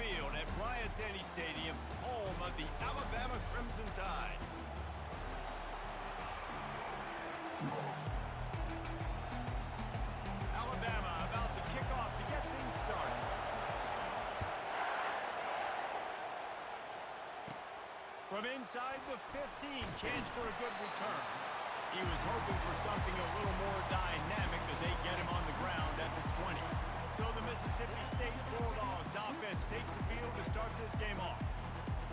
Field at Bryant-Denny Stadium, home of the Alabama Crimson Tide. Alabama about to kick off to get things started. From inside the 15, chance for a good return. He was hoping for something a little more dynamic, but they get him on the ground at the 20. So the Mississippi State Bulldogs offense takes the field to start this game off.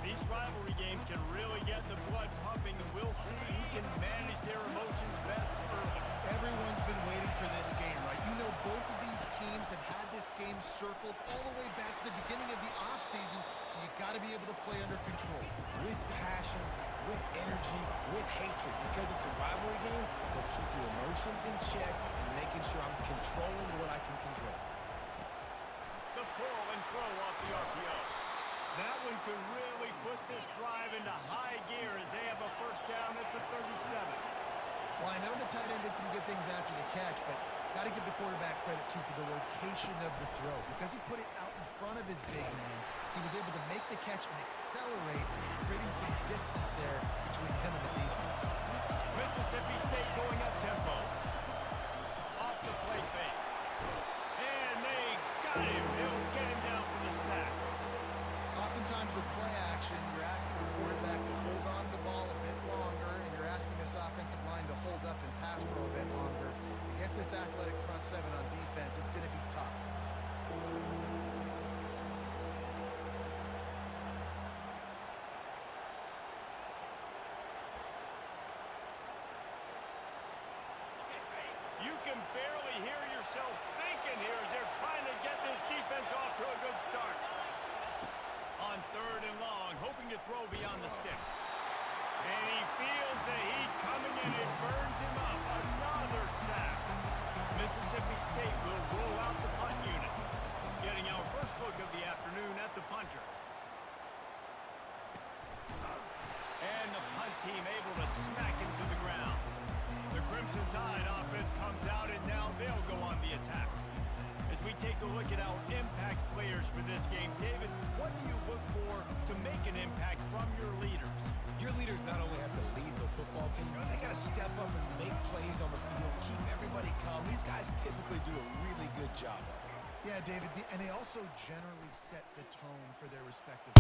These rivalry games can really get the blood pumping, and we'll see who can manage their emotions best early. Everyone's been waiting for this game, right? You know, both of these teams have had this game circled all the way back to the beginning of the offseason, so you got to be able to play under control. With passion, with energy, with hatred, because it's a rivalry game, they'll keep your emotions in check and making sure I'm controlling what I can control. The pull and throw off the RPO. That one could really put this drive into high gear as they have a first down at the 37. Well, I know the tight end did some good things after the catch, but got to give the quarterback credit, too, for the location of the throw. Because he put it out in front of his big man, he was able to make the catch and accelerate, creating some distance there between him and the defense. Mississippi State going up tempo. Off the play fake. And they got him. He'll get him down for the sack. Oftentimes with play action, you're asking the quarterback to hold on to the ball a bit longer, and you're asking this offensive line to hold up and pass pro a bit longer. Against this athletic front seven on defense, it's going to be tough. You can barely hear yourself thinking here as they're trying to get this defense off to a good start. On third and long, hoping to throw beyond the sticks. And he feels the heat coming in. It burns him up. Another sack. Mississippi State will roll out the punt unit. Getting our first look of the afternoon at the punter. And the punt team able to smack him to the ground. The Crimson Tide offense comes out, and now they'll go on the attack. As we take a look at our impact players for this game, David, what do you look for to make an impact from your leaders? Your leaders not only have to lead the football team, but they got to step up and make plays on the field, keep everybody calm. These guys typically do a really good job of it. Yeah, David, and they also generally set the tone for their respective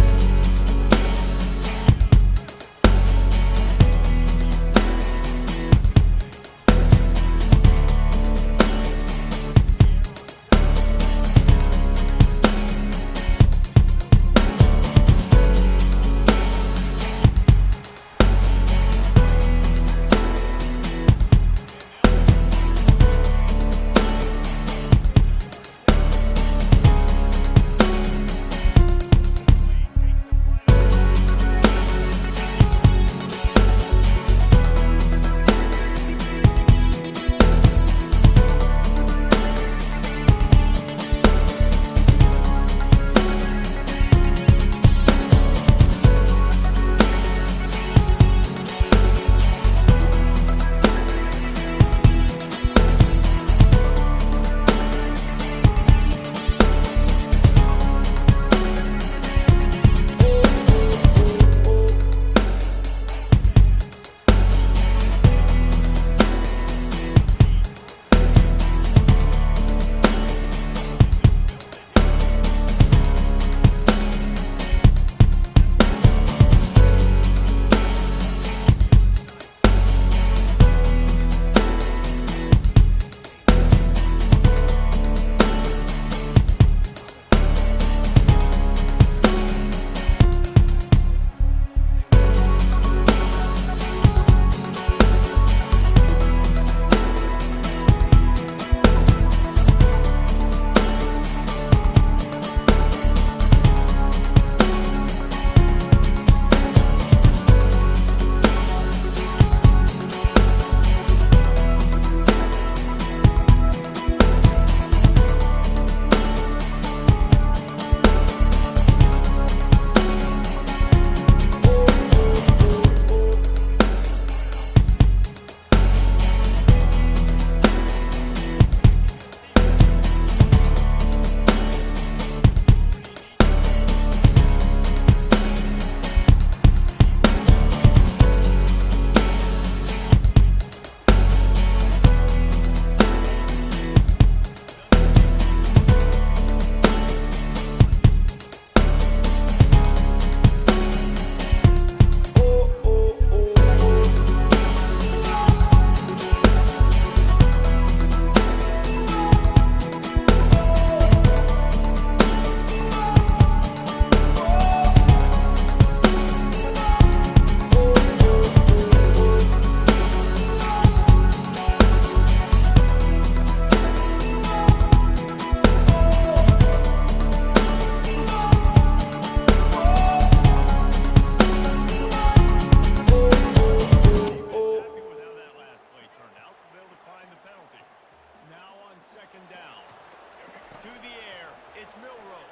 It's Milroe.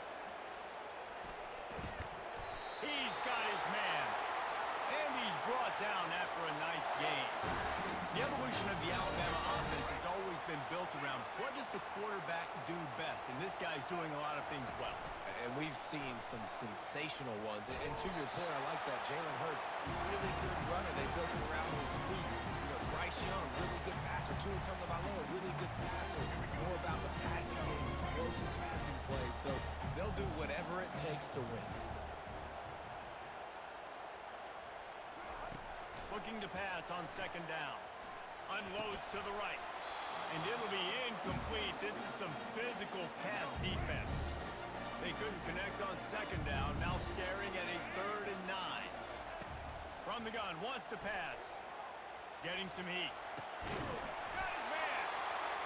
He's got his man. And he's brought down after a nice game. The evolution of the Alabama offense has always been built around what does the quarterback do best, and this guy's doing a lot of things well. And we've seen some sensational ones. And to your point, I like that. Jalen Hurts, really good runner. They built it around his feet. You know, Bryce Young, really good passer. Tua Tagovailoa, really good passer. More about the passing game, explosive passing plays. So they'll do whatever it takes to win. Looking to pass on second down. Unloads to the right. And it'll be incomplete. This is some physical pass defense. They couldn't connect on second down. Now staring at a 3rd and 9. From the gun, wants to pass. Getting some heat. Got his man.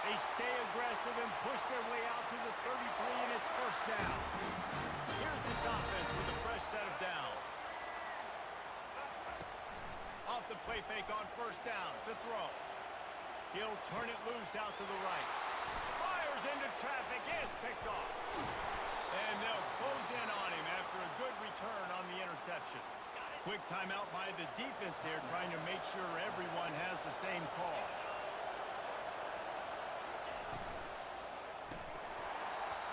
They stay aggressive and push their way out to the 33, and it's first down. Here's this offense with a fresh set of downs. Off the play fake on first down to throw. He'll turn it loose out to the right. Fires into traffic, and it's picked off. And they'll close in on him after a good return on the interception. Quick timeout by the defense there, trying to make sure everyone has the same call.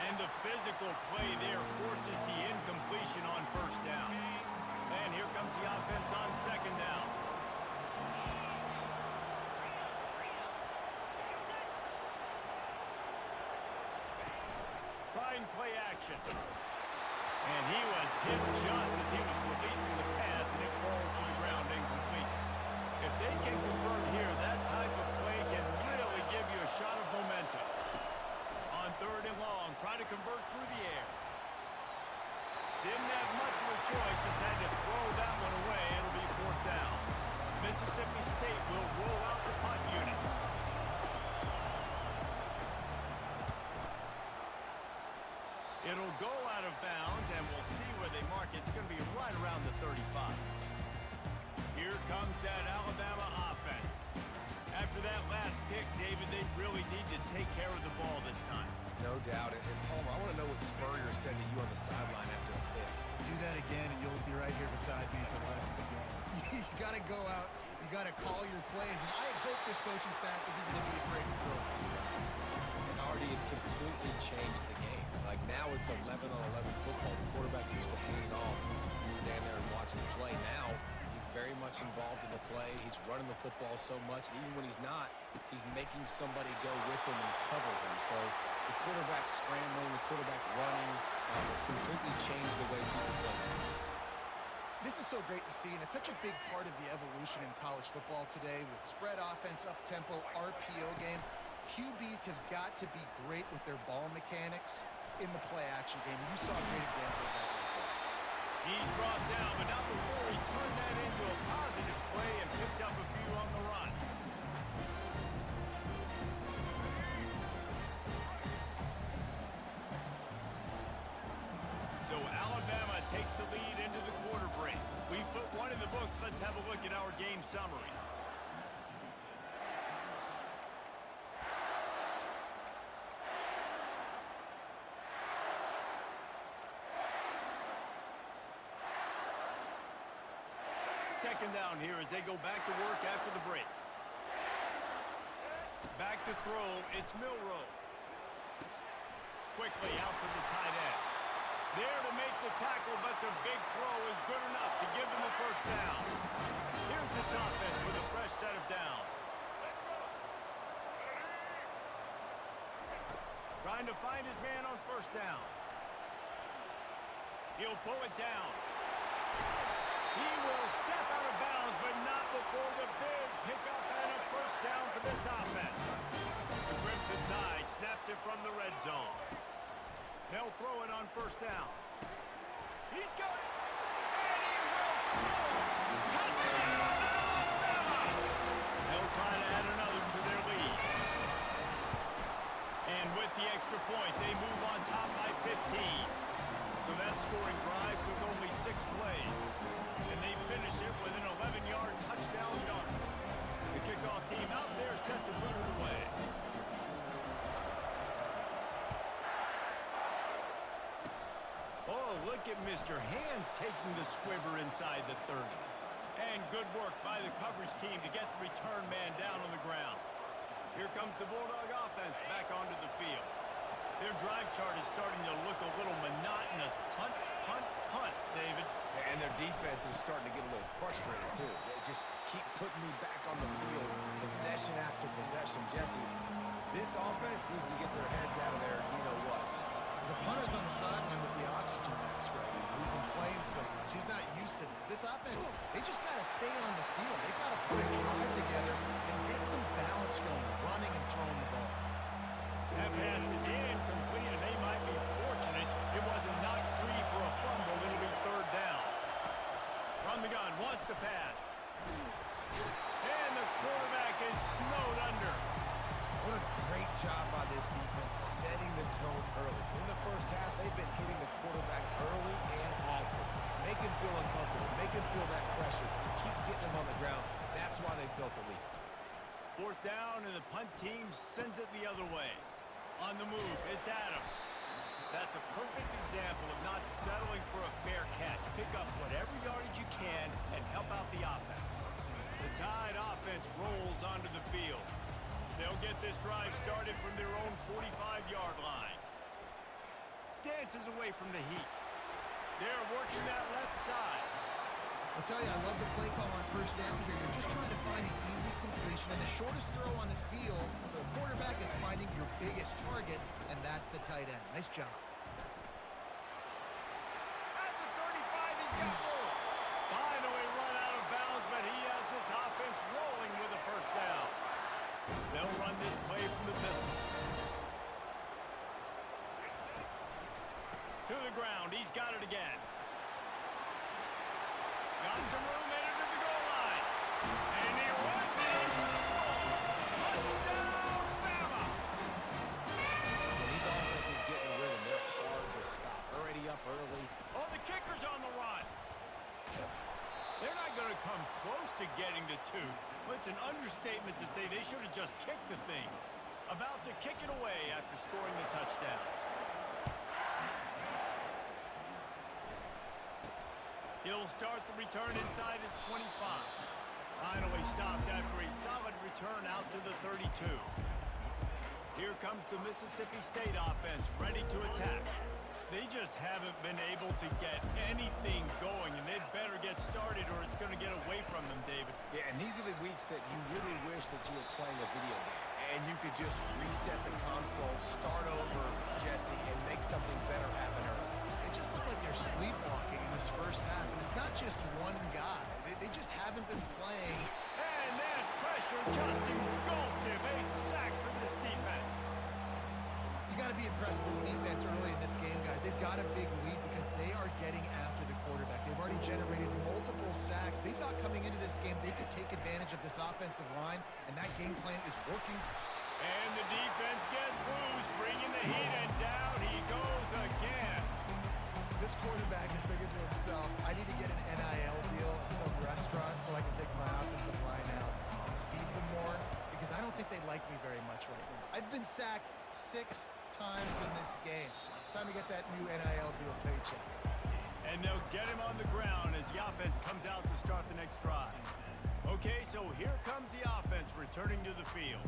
And the physical play there forces the incompletion on first down. And here comes the offense on second down. Trying play action. And he was hit just as he was releasing the pass, and it falls to the ground incomplete. If they can convert here, that type of play can really give you a shot of momentum. On 3rd and long, try to convert through the air. Didn't have much of a choice, just had to throw that one away. It'll be 4th down. Mississippi State will roll out the punt unit. It'll go out of bounds, and we'll see where they mark it. It's going to be right around the 35. Here comes that Alabama offense. After that last pick, David, they really need to take care of the ball this time. No doubt. And Palmer, I want to know what Spurrier said to you on the sideline after a pick. Do that again, and you'll be right here beside me for the rest of the game. You got to go out. You got to call your plays. And I hope this coaching staff isn't going to be afraid to throw this way. And already it's completely changed the game. Like now it's 11-on-11 football. The quarterback used to hand it off and stand there and watch the play. Now he's very much involved in the play. He's running the football so much. And even when he's not, he's making somebody go with him and cover him. So the quarterback scrambling, the quarterback running has completely changed the way people play defense. This is so great to see, and it's such a big part of the evolution in college football today with spread offense, up-tempo, RPO game. QBs have got to be great with their ball mechanics in the play-action game. You saw a great example of that right there. He's brought down, but not before he turned that into a positive play and picked up a few on the run. So Alabama takes the lead into the quarter break. We've put one in the books. Let's have a look at our game summary. Second down here as they go back to work after the break. Back to throw, it's Milroe. Quickly out to the tight end. There to make the tackle, but the big throw is good enough to give them a first down. Here's this offense with a fresh set of downs. Trying to find his man on first down. He'll pull it down. He will step out of bounds, but not before the big pickup and a first down for this offense. The Crimson Tide snaps it from the red zone. They'll throw it on first down. He's got it, and he will score! Touchdown, Alabama! They'll try to add another to their lead. And with the extra point, they move on top by 15. So that scoring drive took only 6 plays. And they finish it with an 11-yard touchdown dart. The kickoff team out there set to put it away. look at Mr. Hands taking the squibber inside the 30. And good work by the coverage team to get the return man down on the ground. Here comes the Bulldog offense back onto the field. Their drive chart is starting to look a little monotonous. Punt, punt, punt, David. And their defense is starting to get a little frustrated, too. They just keep putting me back on the field, possession after possession. Jesse, this offense needs to get their heads out of there, you know what. The punter's on the sideline with the oxygen mask right now. He's been playing so much. He's not used to this. This offense, they just got to stay on the field. They got to put a drive together and get some balance going, running and throwing the ball. That pass is incomplete, and they might be fortunate it wasn't knocked free for a fumble. It'll be third down. From the gun, wants to pass. And the quarterback is snowed under. What a great job by this defense setting the tone early. In the first half, they've been hitting the quarterback early and often. Make him feel uncomfortable. Make him feel that pressure. Keep getting him on the ground. That's why they built the lead. Fourth down, and the punt team sends it the other way. On the move, it's Adams. That's a perfect example of not settling for a fair catch. Pick up whatever yardage you can and help out the offense. The Tide offense rolls onto the field. They'll get this drive started from their own 45-yard line. Dances away from the heat. They're working that left side. I'll tell you, I love the play call on first down here. You're just trying to find an easy completion, and the shortest throw on the field for the quarterback is finding your biggest target, and that's the tight end. Nice job. At the 35, he's got more. Finally run out of bounds, but he has this offense rolling with a first down. They'll run this play from the pistol. To the ground, he's got it again. Got some room, headed to the goal line. And he runs it into the score. Touchdown, Bama! When these offenses get in the rhythm, they're hard to stop. Already up early. Oh, the kicker's on the run. They're not going to come close to getting to two. But it's an understatement to say they should have just kicked the thing. About to kick it away after scoring the touchdown. He'll start the return inside his 25. Finally stopped after a solid return out to the 32. Here comes the Mississippi State offense ready to attack. They just haven't been able to get anything going, and they'd better get started or it's going to get away from them, David. Yeah, and these are the weeks that you really wish that you were playing a video game. And you could just reset the console, start over, Jesse, and make something better happen early. It just looked like they're sleepwalking in this first half, and it's not just one guy. They just haven't been playing. And that pressure just engulfed him. A sack for this defense. You got to be impressed with this defense early in this game, guys. They've got a big lead because they are getting after the quarterback. They've already generated multiple sacks. They thought coming into this game they could take advantage of this offensive line, and that game plan is working. And the defense gets loose, bringing the heat, and down he goes again. This quarterback is thinking to himself, I need to get an NIL deal at some restaurant so I can take my offensive line out and feed them more, because I don't think they like me very much right now. I've been sacked 6 times in this game. It's time to get that new NIL deal paycheck. And they'll get him on the ground as the offense comes out to start the next drive. Okay, so here comes the offense returning to the field.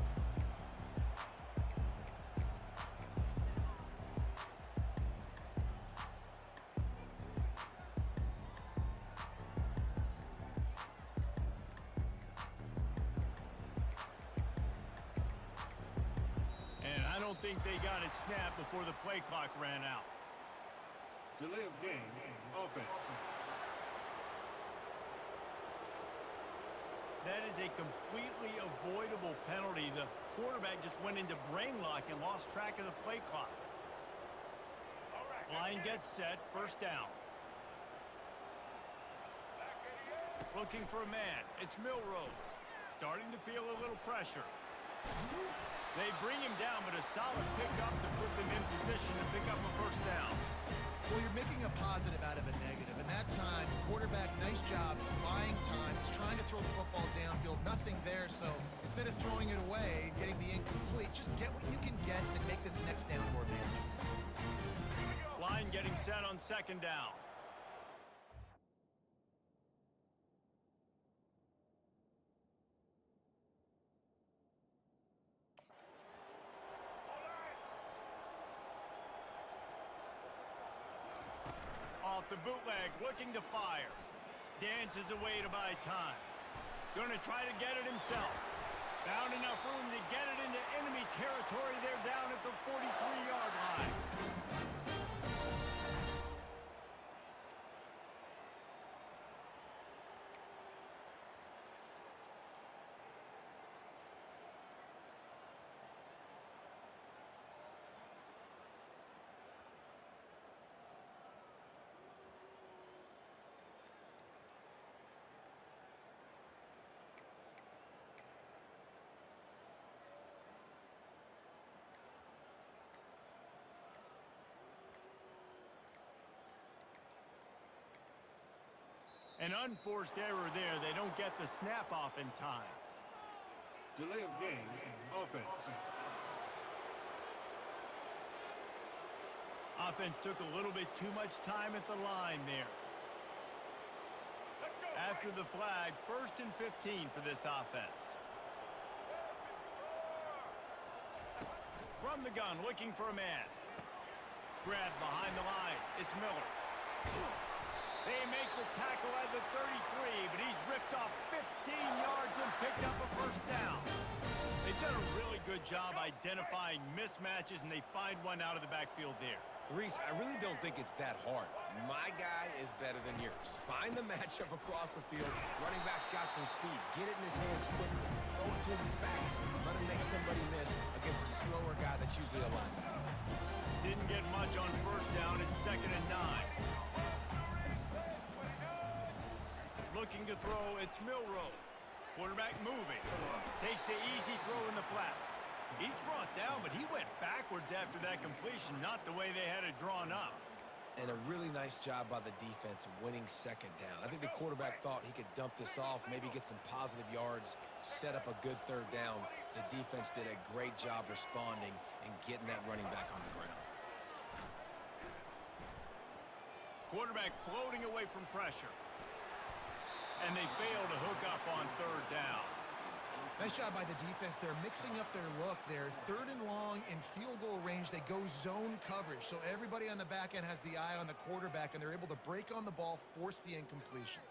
I don't think they got it snapped before the play clock ran out. Delay of game, offense. That is a completely avoidable penalty. The quarterback just went into brain lock and lost track of the play clock. Line gets set, first down. Looking for a man. It's Milroe. Starting to feel a little pressure. They bring him down, but a solid pickup to put them in position to pick up a first down. Well, you're making a positive out of a negative. And that time, quarterback, nice job, buying time. He's trying to throw the football downfield. Nothing there, so instead of throwing it away, getting the incomplete, just get what you can get and make this next down more manageable. Line line getting set on second down. Off the bootleg, looking to fire. Dances away to buy time. Gonna try to get it himself. Found enough room to get it into enemy territory. They're down at the 43-yard line. An unforced error there. They don't get the snap off in time. Delay of game, offense. Offense took a little bit too much time at the line there. After the flag, 1st and 15 for this offense. From the gun, looking for a man. Grabbed behind the line. It's Miller. They make the tackle at the 33, but he's ripped off 15 yards and picked up a first down. They've done a really good job identifying mismatches, and they find one out of the backfield there. Reese, I really don't think it's that hard. My guy is better than yours. Find the matchup across the field. Running back's got some speed. Get it in his hands quickly. Throw it to him fast. Let him make somebody miss against a slower guy that's usually a linebacker. Didn't get much on first down. It's 2nd and 9. Looking to throw, it's Milroe. Quarterback moving. Takes the easy throw in the flat. He's brought down, but he went backwards after that completion, not the way they had it drawn up. And a really nice job by the defense winning second down. I think the quarterback thought he could dump this off, maybe get some positive yards, set up a good third down. The defense did a great job responding and getting that running back on the ground. Quarterback floating away from pressure. And they fail to hook up on 3rd down. Nice job by the defense. They're mixing up their look. They're 3rd and long in field goal range. They go zone coverage. So everybody on the back end has the eye on the quarterback, and they're able to break on the ball, force the incompletion.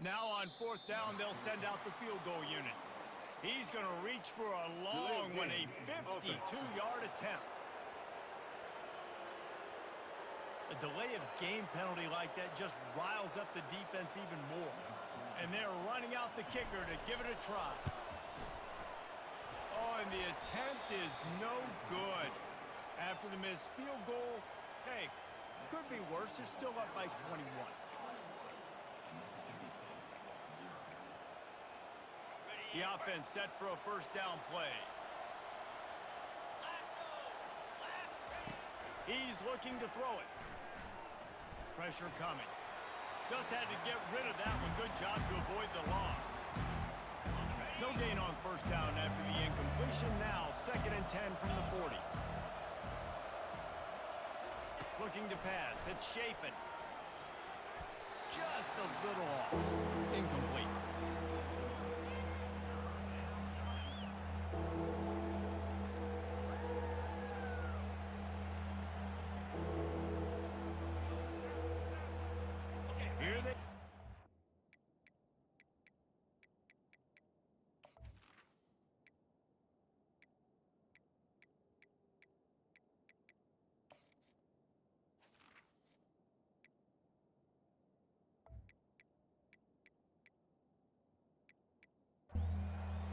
Now on fourth down, they'll send out the field goal unit. He's going to reach for a long one, a 52-yard attempt. A delay of game penalty like that just riles up the defense even more. And they're running out the kicker to give it a try. Oh, and the attempt is no good. After the missed field goal, hey, could be worse. They're still up by 21. The offense set for a first down play. He's looking to throw it. Pressure coming. Just had to get rid of that one. Good job to avoid the loss. No gain on first down after the incompletion. Now 2nd and 10 from the 40. Looking to pass. It's Shapen. Just a little off. Incomplete. Here they...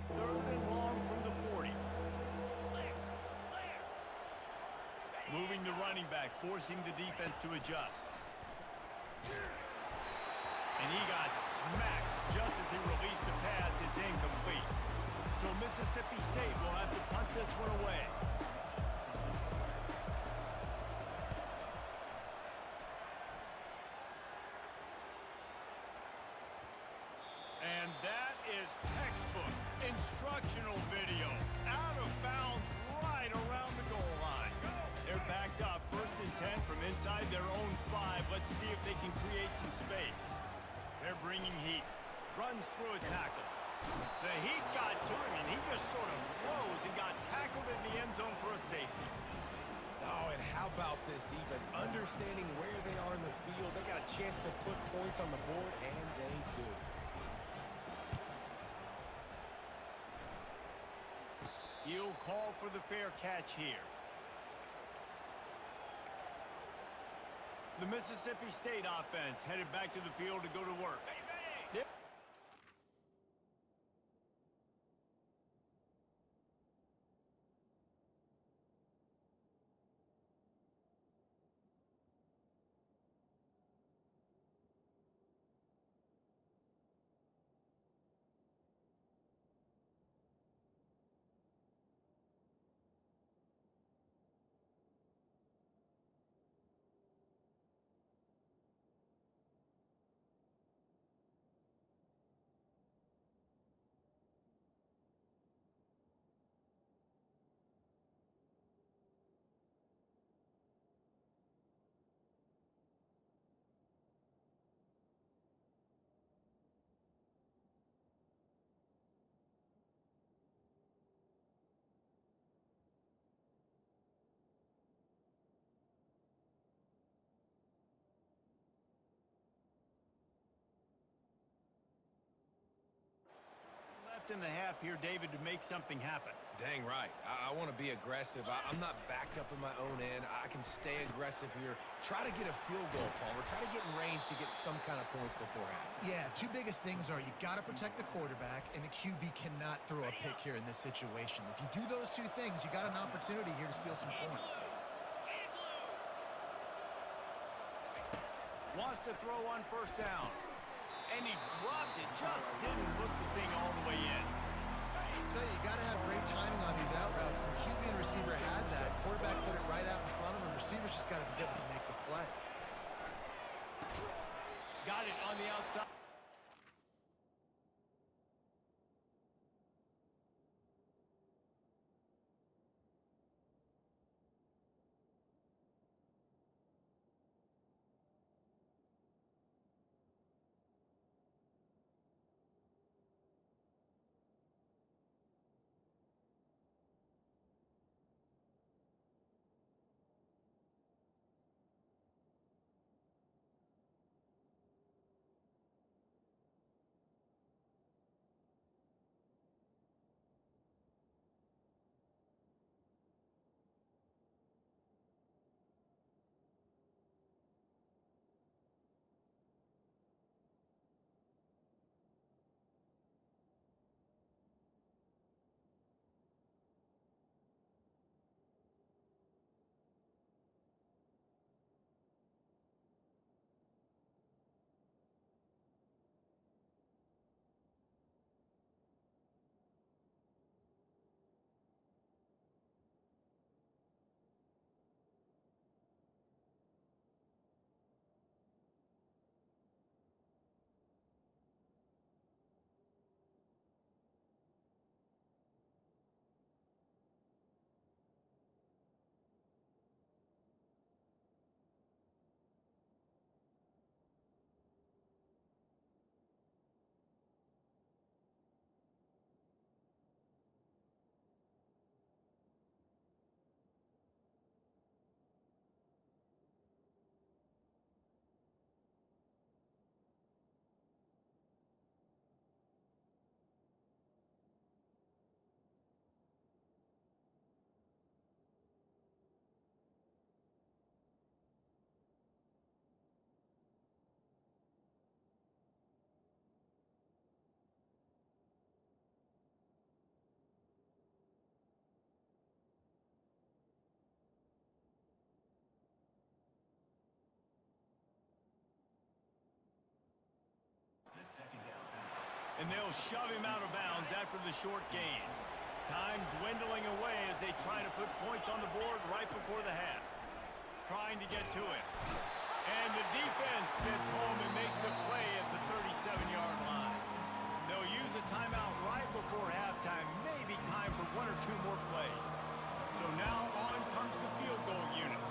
Third and long from the 40. Moving the running back, forcing the defense to adjust. And he got smacked just as he released the pass. It's incomplete. So Mississippi State will have to punt this one away. And that is textbook instructional video. Out of bounds right around the goal line. They're backed up 1st and 10 from inside their own 5. Let's see if they can create some space. They're bringing heat. Runs through a tackle. The heat got to him, and he just sort of froze and got tackled in the end zone for a safety. Oh, and how about this defense? Understanding where they are in the field. They got a chance to put points on the board, and they do. He'll call for the fair catch here. The Mississippi State offense headed back to the field to go to work. They're left in the half here, David, to make something happen. Dang right. I want to be aggressive. I'm not backed up in my own end. I can stay aggressive here. Try to get a field goal, Palmer. Try to get in range to get some kind of points before half. Yeah, 2 biggest things are you got to protect the quarterback, and the QB cannot throw a pick here in this situation. If you do those 2 things, you got an opportunity here to steal some points. Wants to throw on first down. And he dropped it. Just didn't look the thing all the way in. I tell you, you got to have great timing on these out routes. The QB and receiver had that. Quarterback put it right out in front of him. Receivers just got to be able to make the play. Got it on the outside. And they'll shove him out of bounds after the short gain. Time dwindling away as they try to put points on the board right before the half. Trying to get to it. And the defense gets home and makes a play at the 37-yard line. They'll use a timeout right before halftime. Maybe time for one or two more plays. So now on comes the field goal unit.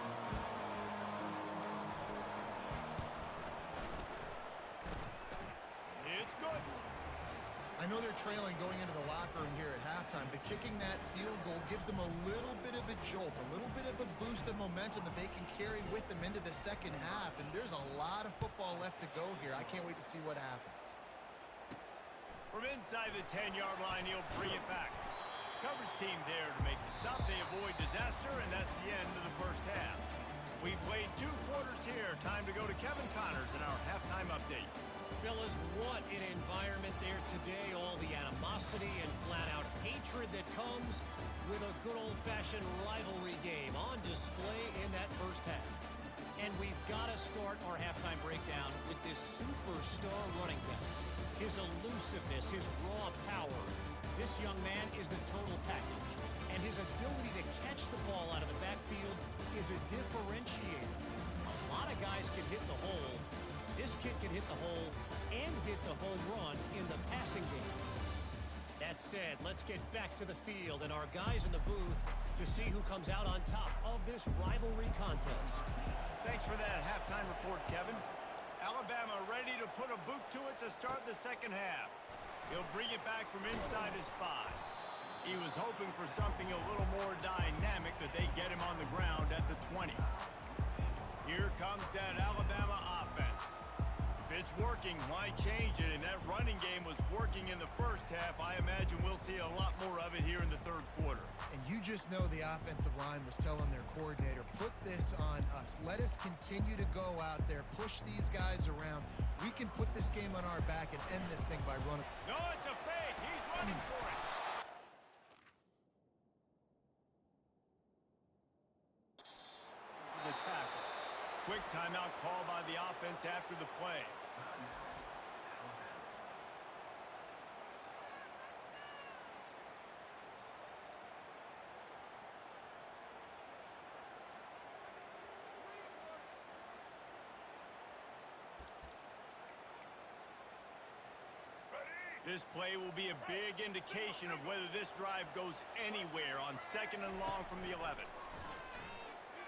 It's good. I know they're trailing going into the locker room here at halftime, but kicking that field goal gives them a little bit of a jolt, a little bit of a boost of momentum that they can carry with them into the second half, and there's a lot of football left to go here. I can't wait to see what happens. From inside the 10-yard line, he'll bring it back. Coverage team there to make the stop. They avoid disaster, and that's the end of the first half. We've played 2 quarters here. Time to go to Kevin Connors in our halftime update. Fellas, what an environment there today. All the animosity and flat-out hatred that comes with a good old-fashioned rivalry game on display in that first half. And we've got to start our halftime breakdown with this superstar running back. His elusiveness, his raw power. This young man is the total package. And his ability to catch the ball out of the backfield is a differentiator. A lot of guys can hit the hole. This kid can hit the hole and hit the home run in the passing game. That said, let's get back to the field and our guys in the booth to see who comes out on top of this rivalry contest. Thanks for that halftime report, Kevin. Alabama ready to put a boot to it to start the second half. He'll bring it back from inside his 5. He was hoping for something a little more dynamic, that they get him on the ground at the 20. Here comes that Alabama offense. If it's working, why change it? And that running game was working in the first half. I imagine we'll see a lot more of it here in the third quarter. And you just know the offensive line was telling their coordinator, put this on us. Let us continue to go out there, push these guys around. We can put this game on our back and end this thing by running. No, it's a fake. He's running for it. The tackle. Quick timeout call by the offense after the play. This play will be a big indication of whether this drive goes anywhere on 2nd and long from the 11.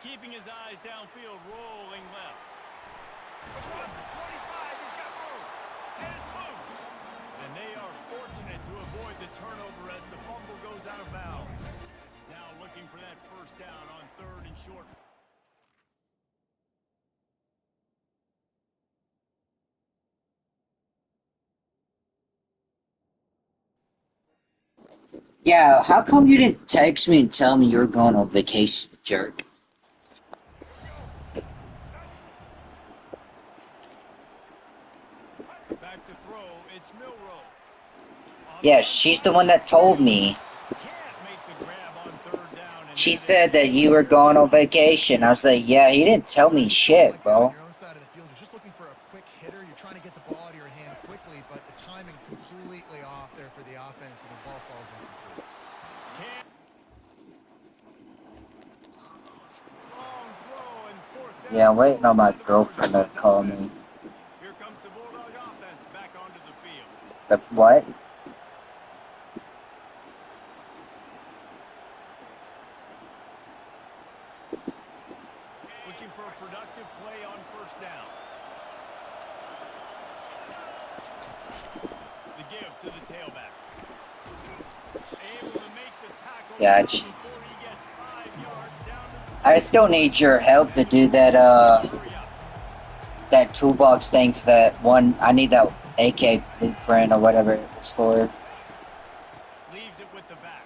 Keeping his eyes downfield, rolling left. Across the 25, he's got room. And it's loose. And they are fortunate to avoid the turnover as the fumble goes out of bounds. Now looking for that first down on 3rd and short. Yeah, how come you didn't text me and tell me you were going on vacation, jerk? Back to throw, it's Milroe. Yeah, she's the one that told me. Can't make the grab on 3rd down. And She said that you were going on vacation. I was like, yeah, he didn't tell me shit, On bro. your own side of the field, you're just looking for a quick hitter. You're trying to get the ball out of your hand quickly, but the timing completely off there for the offense, and the ball falls incomplete. Can't. Long throw and 4th down. Yeah, I'm waiting on my girlfriend to call me. Here comes the Bulldog offense back onto the field. But what? Looking for a productive play on 1st down. The give to the tailback. Able to make the tackle Yeah, before he gets 5 yards down to I still need your help to do that, hurry up. that toolbox thing for that one. I need that AK blueprint or whatever it was for. Leaves it with the back.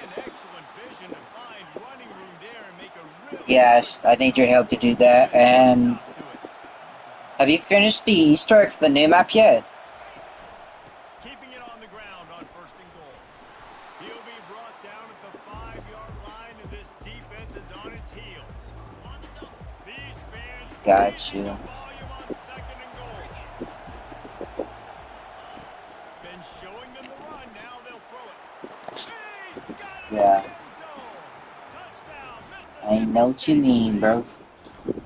And excellent vision to find running room there and make a really Yes, I need your help to do that. And stop to it. have you finished the Easter egg for the new map yet? Keeping it on the ground on 1st and goal. He'll be brought down at the 5-yard line, and this defense is on its heels. These fans Got raising you. the volume on 2nd and goal. Yeah. I know what you mean, bro.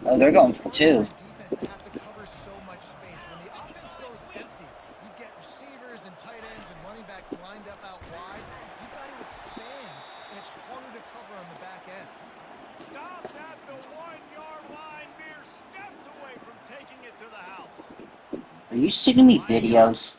Oh, they're going for two. Defense to have to cover so much space. When the offense goes empty, you get receivers and tight ends and running backs lined up out wide. You've got to expand, and it's harder to cover on the back end. Stopped at the 1-yard line, mere steps away from taking it to the house. Are you sending me videos?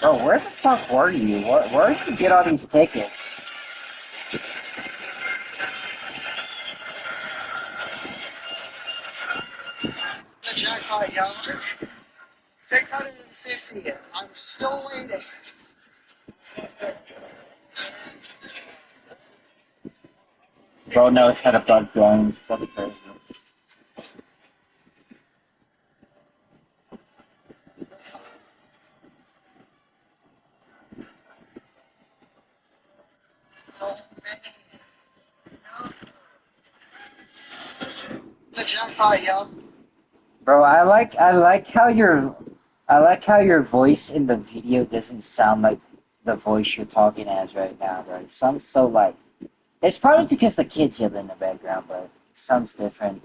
Bro, where the fuck were you? Where did you get all these tickets? The jackpot, yo. 650. I'm still waiting. Bro knows how to bug games. That'd be crazy. So many. The jackpot, yo. Bro, I like how your voice in the video doesn't sound like the voice you're talking as right now, bro. It sounds so like it's probably because the kids yell in the background, but it sounds different.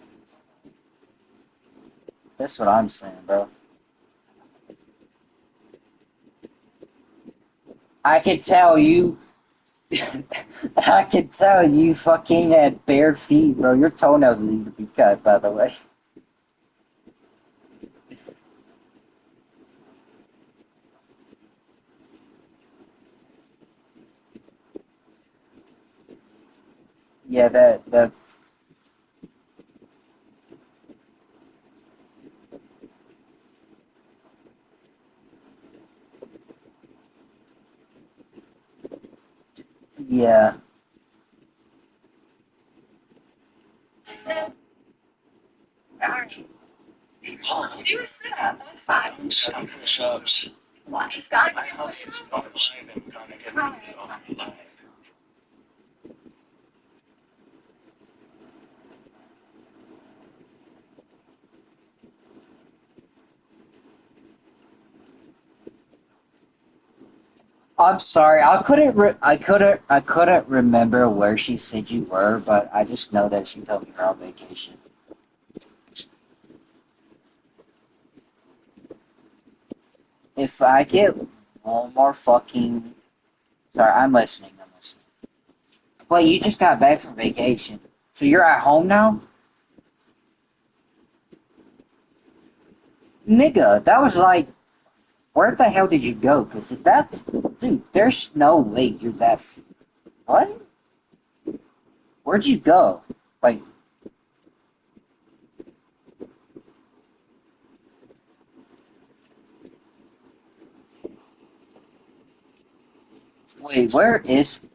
That's what I'm saying, bro. I could tell you I could tell you fucking had bare feet, bro. Your toenails need to be cut, by the way. Yeah, that yeah. Well, do a sit-up. That's fine. Some push-ups. What? He's got to get push-ups. I'm sorry. I couldn't remember where she said you were, but I just know that she told me you're on vacation. If I get one more fucking sorry, I'm listening. I'm listening. Wait, you just got back from vacation, so you're at home now, nigga. That was like, where the hell did you go? Cause if that, dude, there's no way you're that. What? Where'd you go? Like, wait, where is?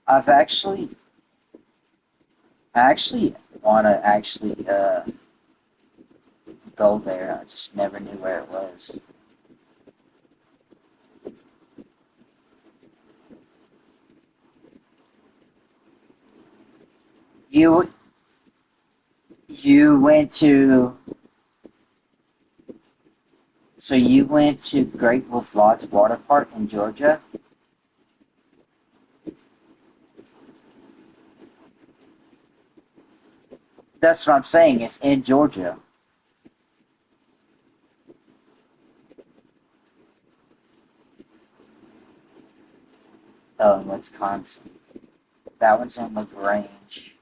I've actually, I actually want to actually go there. I just never knew where it was. You you went to so you went to Great Wolf Lodge Water Park in Georgia? That's what I'm saying. It's in Georgia. Oh, in Wisconsin. That one's in LaGrange.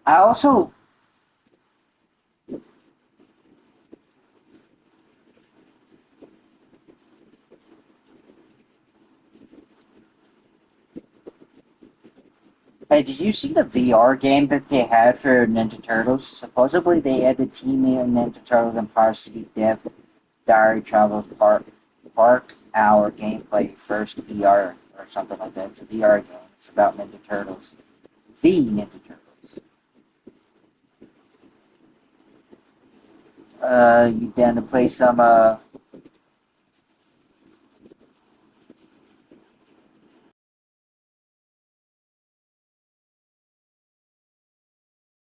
I also Hey, did you see the VR game that they had for Ninja Turtles? Supposedly they had the Team Ninja Turtles Empire City Dev Diary Travels Park Hour Gameplay First VR or something like that. It's a VR game. It's about Ninja Turtles. The Ninja Turtles. You down to play some